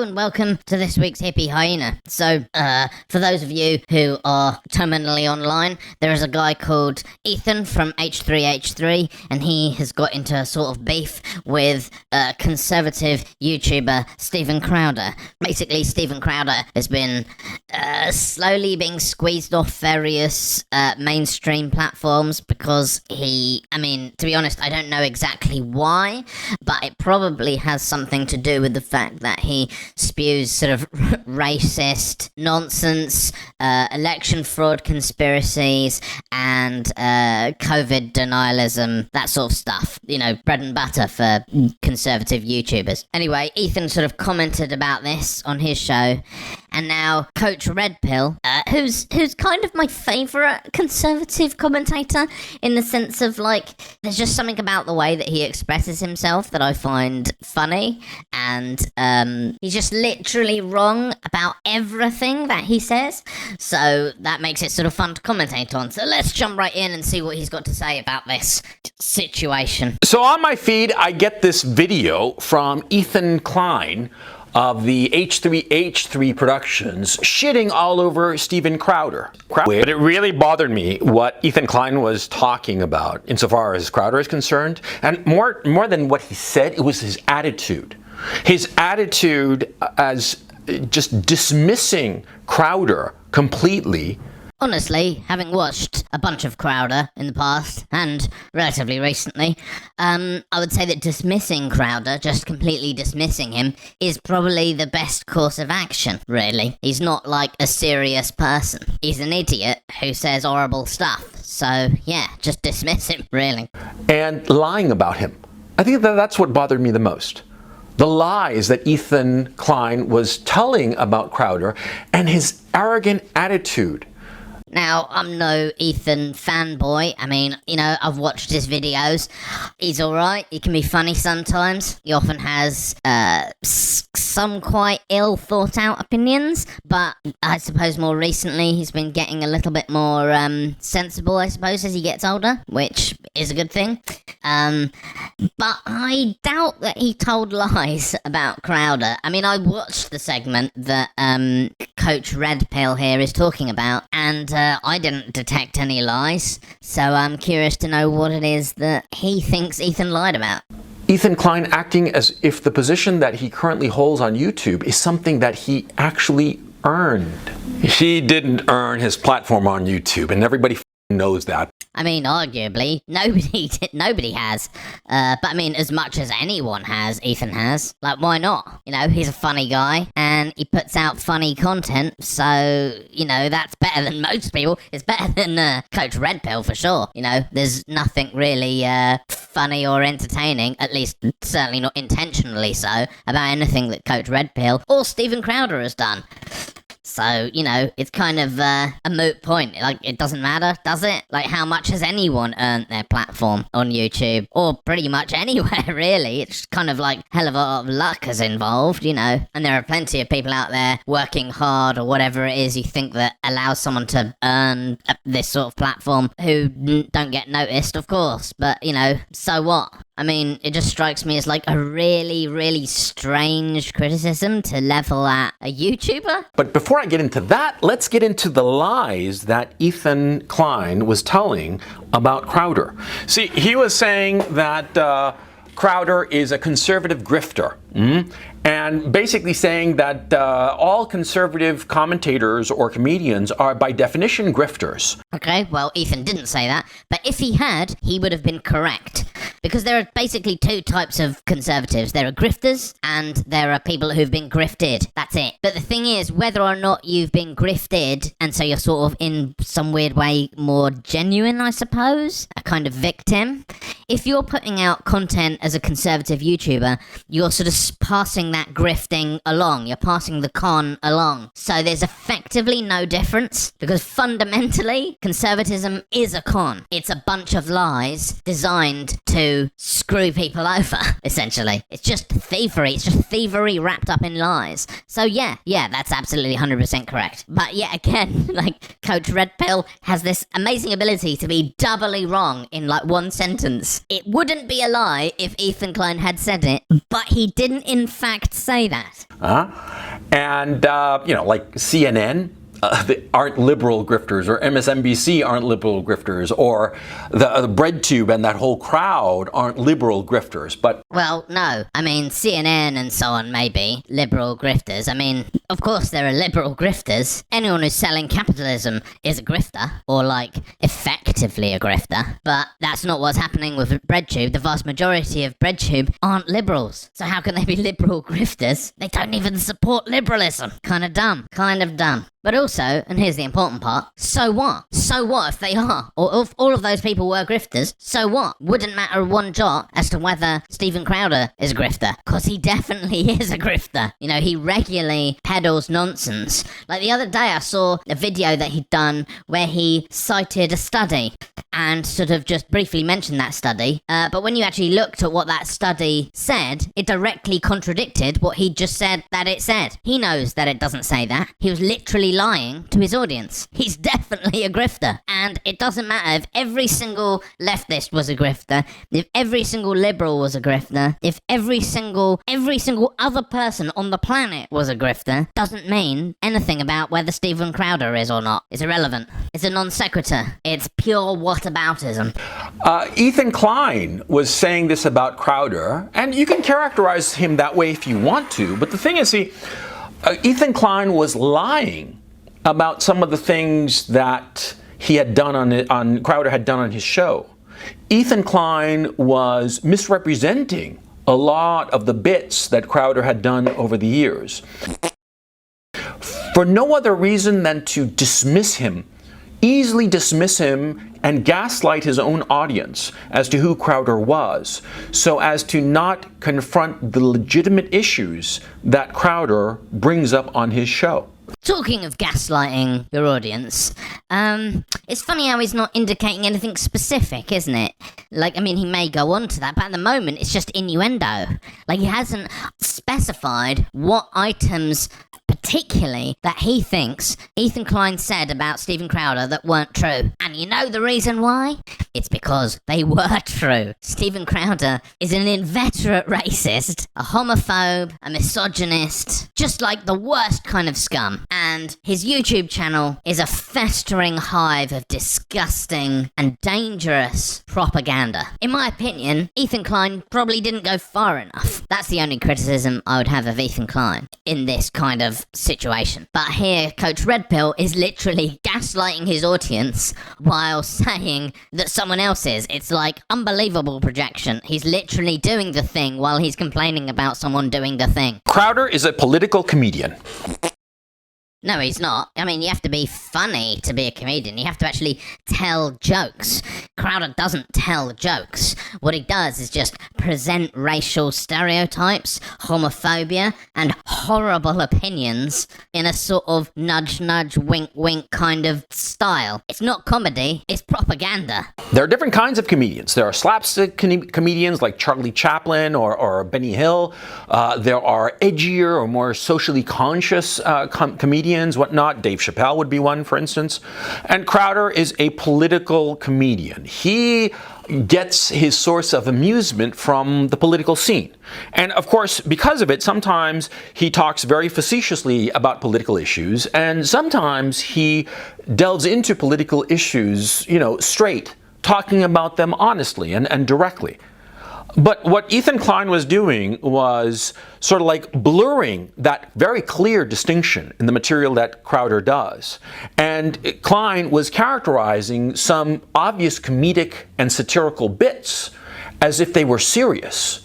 and welcome to this week's Hippie Hyena. So, for those of you who are terminally online, there is a guy called Ethan from H3H3, and he has got into a sort of beef with conservative YouTuber Stephen Crowder. Basically, Stephen Crowder has been slowly being squeezed off various mainstream platforms because to be honest, I don't know exactly why, but it probably has something to do with the fact that he spews sort of racist nonsense, election fraud conspiracies, and COVID denialism, that sort of stuff. You know, bread and butter for conservative YouTubers. Anyway, Ethan sort of commented about this on his show, and now Coach Redpill, who's kind of my favourite conservative commentator, in the sense of, like, there's just something about the way that he expresses himself that I find funny, and he's just literally wrong about everything that he says, so that makes it sort of fun to commentate on. So let's jump right in and see what he's got to say about this situation. So on my feed, I get this video from Ethan Klein of the H3H3 Productions shitting all over Stephen Crowder. But it really bothered me what Ethan Klein was talking about insofar as Crowder is concerned. And more than what he said, it was his attitude. His attitude as just dismissing Crowder completely. Honestly, having watched a bunch of Crowder in the past, and relatively recently, I would say that dismissing Crowder, just completely dismissing him, is probably the best course of action, really. He's not like a serious person. He's an idiot who says horrible stuff. So, yeah, just dismiss him, really. And lying about him. I think that's what bothered me the most. The lies that Ethan Klein was telling about Crowder and his arrogant attitude. Now, I'm no Ethan fanboy. I mean, you know, I've watched his videos. He's alright. He can be funny sometimes. He often has some quite ill thought out opinions, but I suppose more recently he's been getting a little bit more sensible, I suppose, as he gets older, which is a good thing. But I doubt that he told lies about Crowder. I mean, I watched the segment that Coach Redpill here is talking about, and I didn't detect any lies, so I'm curious to know what it is that he thinks Ethan lied about. Ethan Klein acting as if the position that he currently holds on YouTube is something that he actually earned. He didn't earn his platform on YouTube, and everybody knows that. I mean, arguably, nobody has. But I mean, as much as anyone has, Ethan has. Like, why not? You know, he's a funny guy, and he puts out funny content, so, you know, that's better than most people. It's better than Coach Redpill, for sure. You know, there's nothing really funny or entertaining, at least certainly not intentionally so, about anything that Coach Redpill or Stephen Crowder has done. So, you know, it's kind of a moot point. Like, it doesn't matter, does it? Like, how much has anyone earned their platform on YouTube? Or pretty much anywhere, really. It's kind of like hell of a lot of luck is involved, you know. And there are plenty of people out there working hard or whatever it is you think that allows someone to earn this sort of platform who don't get noticed, of course. But, you know, so what? I mean, it just strikes me as like a really, really strange criticism to level at a YouTuber. But before I get into that, let's get into the lies that Ethan Klein was telling about Crowder. See, he was saying that Crowder is a conservative grifter. And basically saying that all conservative commentators or comedians are by definition grifters. Okay, well, Ethan didn't say that, but if he had, he would have been correct. Because there are basically two types of conservatives. There are grifters, and there are people who've been grifted. That's it. But the thing is, whether or not you've been grifted, and so you're sort of in some weird way more genuine, I suppose, a kind of victim, if you're putting out content as a conservative YouTuber, you're sort of passing that grifting along. You're passing the con along. So there's effectively no difference, because fundamentally, conservatism is a con. It's a bunch of lies designed to to screw people over, essentially. It's just thievery. It's just thievery wrapped up in lies. So yeah, that's absolutely 100% correct. But yet again, like, Coach Redpill has this amazing ability to be doubly wrong in like one sentence. It wouldn't be a lie if Ethan Klein had said it, but he didn't in fact say that. And, like CNN aren't liberal grifters, or MSNBC aren't liberal grifters, or the BreadTube and that whole crowd aren't liberal grifters. But well, no. I mean, CNN and so on may be liberal grifters. I mean, of course there are liberal grifters. Anyone who's selling capitalism is a grifter, or like effectively a grifter. But that's not what's happening with BreadTube. The vast majority of BreadTube aren't liberals. So how can they be liberal grifters? They don't even support liberalism. Kind of dumb. But also, and here's the important part, so what? So what if they are? Or if all of those people were grifters, so what? Wouldn't matter one jot as to whether Steven Crowder is a grifter. Because he definitely is a grifter. You know, he regularly peddles nonsense. Like the other day I saw a video that he'd done where he cited a study and sort of just briefly mentioned that study. But when you actually looked at what that study said, it directly contradicted what he just said that it said. He knows that it doesn't say that. He was literally lying to his audience. He's definitely a grifter. And it doesn't matter if every single leftist was a grifter, if every single liberal was a grifter, if every single other person on the planet was a grifter, doesn't mean anything about whether Steven Crowder is or not. It's irrelevant. It's a non sequitur. It's pure whataboutism. Ethan Klein was saying this about Crowder, and you can characterize him that way if you want to, but the thing is, Ethan Klein was lying about some of the things that he had done on Crowder had done on his show. Ethan Klein was misrepresenting a lot of the bits that Crowder had done over the years, for no other reason than to easily dismiss him and gaslight his own audience as to who Crowder was, so as to not confront the legitimate issues that Crowder brings up on his show. Talking of gaslighting your audience, it's funny how he's not indicating anything specific, isn't it? Like, I mean, he may go on to that, but at the moment it's just innuendo. Like, he hasn't specified what items particularly that he thinks Ethan Klein said about Steven Crowder that weren't true. And you know the reason why? It's because they were true. Steven Crowder is an inveterate racist, a homophobe, a misogynist, just like the worst kind of scum. And his YouTube channel is a festering hive of disgusting and dangerous propaganda. In my opinion, Ethan Klein probably didn't go far enough. That's the only criticism I would have of Ethan Klein in this kind of situation. But here, Coach Redpill is literally gaslighting his audience while saying that someone else is. It's like unbelievable projection. He's literally doing the thing while he's complaining about someone doing the thing. Crowder is a political comedian. No, he's not. I mean, you have to be funny to be a comedian. You have to actually tell jokes. Crowder doesn't tell jokes. What he does is just present racial stereotypes, homophobia, and horrible opinions in a sort of nudge-nudge, wink-wink kind of style. It's not comedy, it's propaganda. There are different kinds of comedians. There are slapstick comedians like Charlie Chaplin or Benny Hill. There are edgier or more socially conscious comedians, whatnot. Dave Chappelle would be one, for instance. And Crowder is a political comedian. He gets his source of amusement from the political scene. And of course, because of it, sometimes he talks very facetiously about political issues, and sometimes he delves into political issues, straight, talking about them honestly and directly. But what Ethan Klein was doing was sort of like blurring that very clear distinction in the material that Crowder does. And Klein was characterizing some obvious comedic and satirical bits as if they were serious.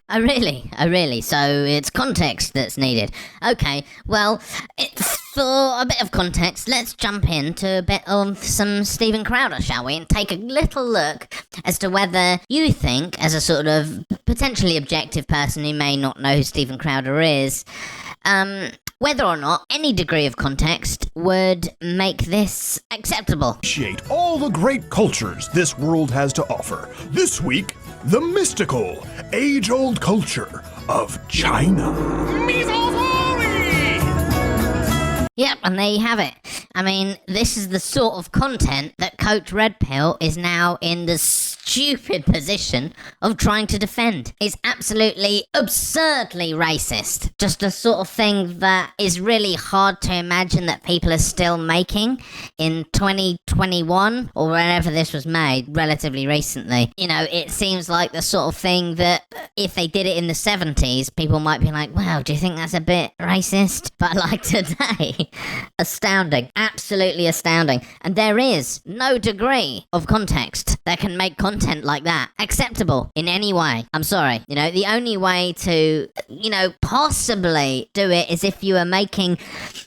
Oh, really? So it's context that's needed. Okay, well, for a bit of context, let's jump into a bit of some Steven Crowder, shall we? And take a little look as to whether you think, as a sort of potentially objective person who may not know who Steven Crowder is, whether or not any degree of context would make this acceptable. Appreciate all the great cultures this world has to offer. This week, the mystical, age-old culture of China. Yep, and there you have it. I mean, this is the sort of content that Coach Redpill is now in the stupid position of trying to defend. It's absolutely absurdly racist. Just the sort of thing that is really hard to imagine that people are still making in 2021 or whenever this was made, relatively recently. You know, it seems like the sort of thing that if they did it in the 70s, people might be like, wow, do you think that's a bit racist? But like today, astounding. Absolutely astounding. And there is no degree of context that can make content like that acceptable in any way. I'm sorry. You know, the only way to, possibly do it is if you were making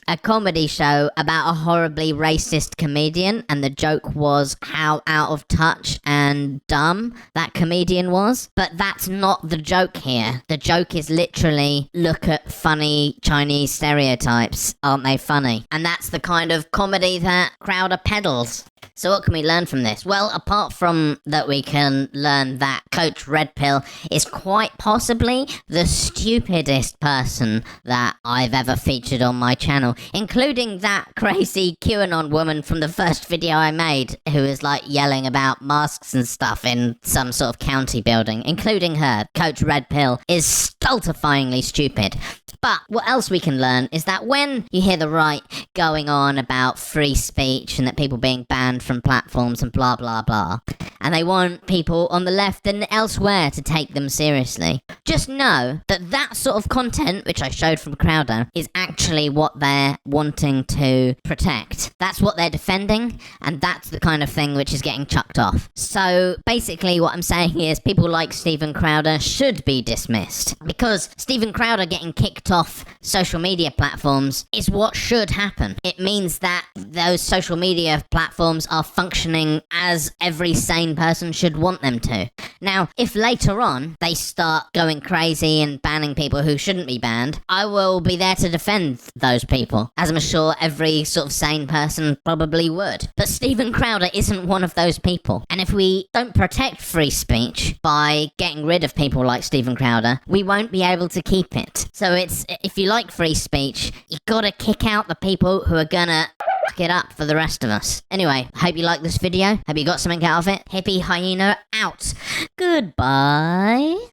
a comedy show about a horribly racist comedian and the joke was how out of touch and dumb that comedian was. But that's not the joke here. The joke is literally, look at funny Chinese stereotypes. Aren't they funny? And that's the kind of comedy that Crowder peddles. So what can we learn from this? Well, apart from that we can learn that Coach Redpill is quite possibly the stupidest person that I've ever featured on my channel, including that crazy QAnon woman from the first video I made who was like yelling about masks and stuff in some sort of county building. Including her, Coach Redpill is stultifyingly stupid. But what else we can learn is that when you hear the right going on about free speech and that people being banned from platforms and blah blah blah, and they want people on the left and elsewhere to take them seriously, just know that that sort of content, which I showed from Crowder, is actually what they're wanting to protect. That's what they're defending, and that's the kind of thing which is getting chucked off. So basically what I'm saying is people like Stephen Crowder should be dismissed, because Stephen Crowder getting kicked off social media platforms is what should happen. It means that those social media platforms are functioning as every sane person should want them to. Now, if later on they start going crazy and banning people who shouldn't be banned, I will be there to defend those people, as I'm sure every sort of sane person probably would. But Stephen Crowder isn't one of those people. And if we don't protect free speech by getting rid of people like Stephen Crowder, we won't be able to keep it. So it's, if you like free speech, you gotta kick out the people who are gonna fuck it up for the rest of us. Anyway, hope you liked this video. Hope you got something out of it. Hippie Hyena out. Goodbye.